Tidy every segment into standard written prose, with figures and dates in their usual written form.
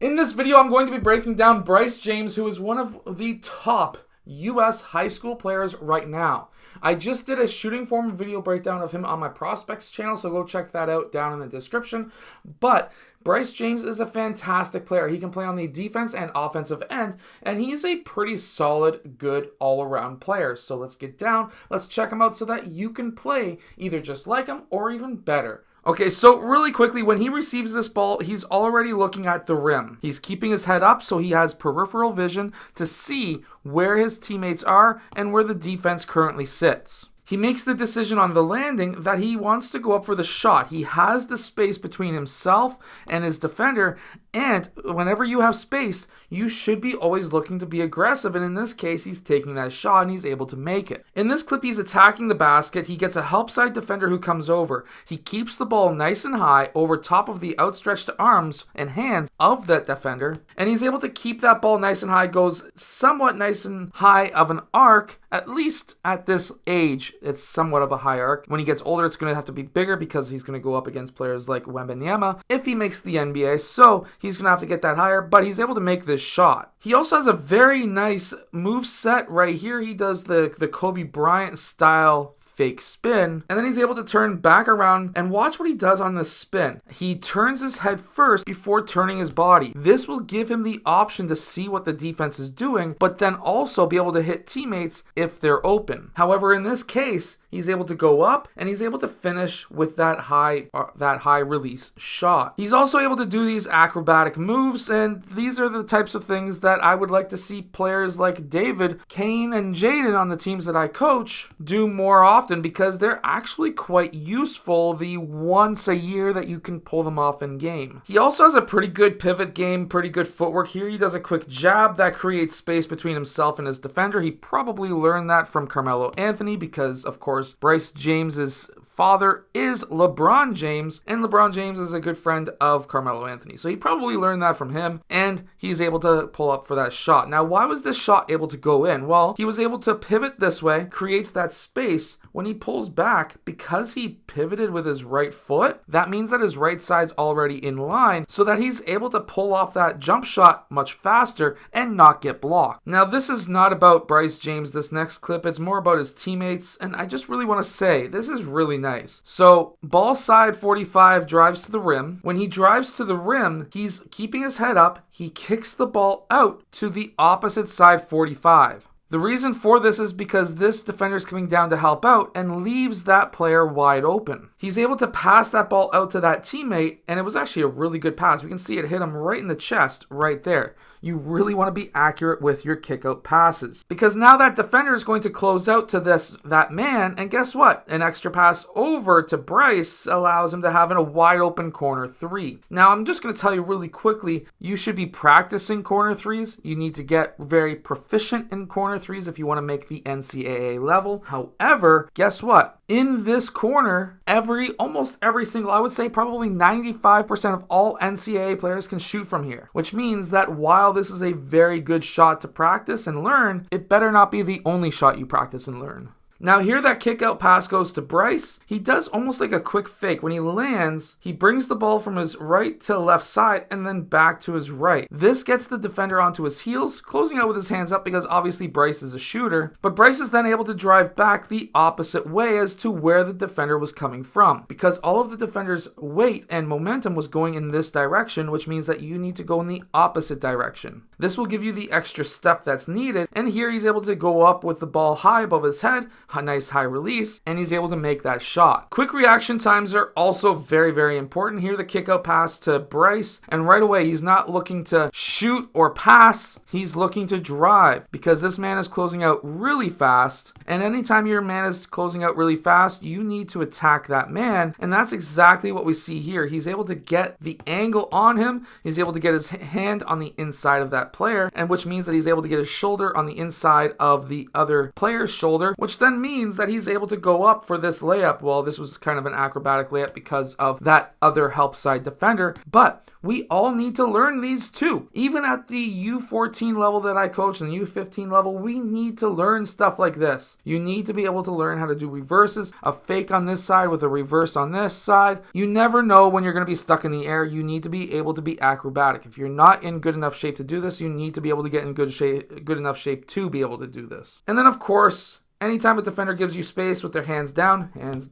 In this video, I'm going to be breaking down Bryce James, who is one of the top US high school players right now. I just did a shooting form video breakdown of him on my prospects channel, so go check that out down in the description. But Bryce James is a fantastic player. He can play on the defense and offensive end, and he's a pretty solid, good all-around player. So let's get down, let's check him out so that you can play either just like him or even better. Okay, so really quickly, when he receives this ball, he's already looking at the rim. He's keeping his head up, so he has peripheral vision to see where his teammates are and where the defense currently sits. He makes the decision on the landing that he wants to go up for the shot. He has the space between himself and his defender, and whenever you have space, you should be always looking to be aggressive, and in this case, he's taking that shot and he's able to make it. In this clip, he's attacking the basket. He gets a help side defender who comes over. He keeps the ball nice and high over top of the outstretched arms and hands of that defender, and he's able to keep that ball nice and high, goes somewhat nice and high of an arc, at least at this age. It's somewhat of a high arc. When he gets older, it's going to have to be bigger because he's going to go up against players like Wembanyama if he makes the NBA. So he's going to have to get that higher, but he's able to make this shot. He also has a very nice move set right here. He does the Kobe Bryant style fake spin, and then he's able to turn back around, and watch what he does on this spin. He turns his head first before turning his body. This will give him the option to see what the defense is doing, but then also be able to hit teammates if they're open. However, in this case, he's able to go up and he's able to finish with that high release shot. He's also able to do these acrobatic moves, and these are the types of things that I would like to see players like David, Kane, and Jaden on the teams that I coach do more often, because they're actually quite useful the once a year that you can pull them off in game. He also has a pretty good pivot game, pretty good footwork here. He does a quick jab that creates space between himself and his defender. He probably learned that from Carmelo Anthony because, of course, Bryce James's father is LeBron James, and LeBron James is a good friend of Carmelo Anthony. So he probably learned that from him, and he's able to pull up for that shot. Now, why was this shot able to go in? Well, he was able to pivot this way, creates that space. When he pulls back, because he pivoted with his right foot, that means that his right side's already in line, so that he's able to pull off that jump shot much faster and not get blocked. Now, this is not about Bryce James, this next clip. It's more about his teammates, and I just really want to say, this is really nice. So, ball side 45 drives to the rim. When he drives to the rim, he's keeping his head up. He kicks the ball out to the opposite side 45. The reason for this is because this defender is coming down to help out and leaves that player wide open. He's able to pass that ball out to that teammate, and it was actually a really good pass. We can see it hit him right in the chest right there. You really want to be accurate with your kick-out passes, because now that defender is going to close out to that man, and guess what? An extra pass over to Bryce allows him to have a wide open corner three. Now, I'm just going to tell you really quickly, you should be practicing corner threes. You need to get very proficient in corner threes if you want to make the NCAA level. However, guess what? In this corner, almost every single, I would say probably 95% of all NCAA players can shoot from here, which means that while this is a very good shot to practice and learn, it better not be the only shot you practice and learn. Now here that kick out pass goes to Bryce. He does almost like a quick fake. When he lands, he brings the ball from his right to left side and then back to his right. This gets the defender onto his heels, closing out with his hands up because obviously Bryce is a shooter. But Bryce is then able to drive back the opposite way as to where the defender was coming from, because all of the defender's weight and momentum was going in this direction, which means that you need to go in the opposite direction. This will give you the extra step that's needed, and here he's able to go up with the ball high above his head, a nice high release, and he's able to make that shot. Quick reaction times are also very, very important. Here the kick out pass to Bryce, and right away he's not looking to shoot or pass, he's looking to drive, because this man is closing out really fast, and anytime your man is closing out really fast, you need to attack that man, and that's exactly what we see here. He's able to get the angle on him, he's able to get his hand on the inside of that player, and which means that he's able to get his shoulder on the inside of the other player's shoulder, which then then means that he's able to go up for this layup. Well, this was kind of an acrobatic layup because of that other help side defender, but we all need to learn these too. Even at the U14 level that I coach and the U15 level, we need to learn stuff like this. You need to be able to learn how to do reverses, a fake on this side with a reverse on this side. You never know when you're going to be stuck in the air. You need to be able to be acrobatic. If you're not in good enough shape to do this, you need to be able to get in good enough shape to be able to do this. And then of course, anytime a defender gives you space with their hands down, hand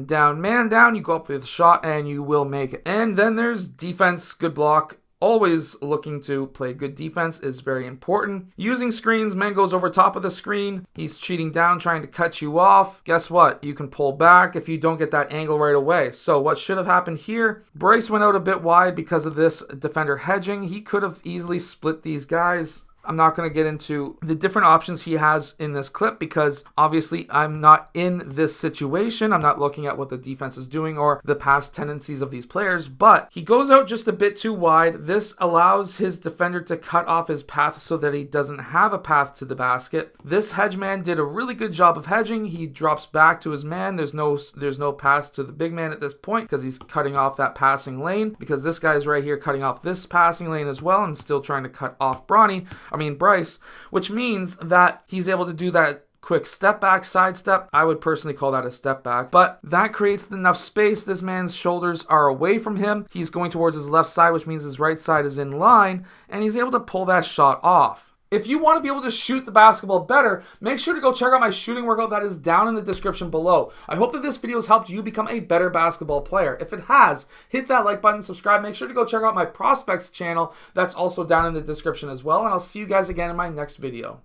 down, man down, you go up for the shot and you will make it. And then there's defense, good block. Always looking to play good defense is very important. Using screens, man goes over top of the screen. He's cheating down, trying to cut you off. Guess what? You can pull back if you don't get that angle right away. So what should have happened here? Bryce went out a bit wide because of this defender hedging. He could have easily split these guys. I'm not going to get into the different options he has in this clip because obviously I'm not in this situation. I'm not looking at what the defense is doing or the past tendencies of these players, but he goes out just a bit too wide. This allows his defender to cut off his path so that he doesn't have a path to the basket. This hedge man did a really good job of hedging. He drops back to his man. There's no pass to the big man at this point because he's cutting off that passing lane, because this guy's right here cutting off this passing lane as well and still trying to cut off Bryce, which means that he's able to do that quick step back, side step. I would personally call that a step back, but that creates enough space. This man's shoulders are away from him. He's going towards his left side, which means his right side is in line, and he's able to pull that shot off. If you want to be able to shoot the basketball better, make sure to go check out my shooting workout that is down in the description below. I hope that this video has helped you become a better basketball player. If it has, hit that like button, subscribe. Make sure to go check out my prospects channel that's also down in the description as well, and I'll see you guys again in my next video.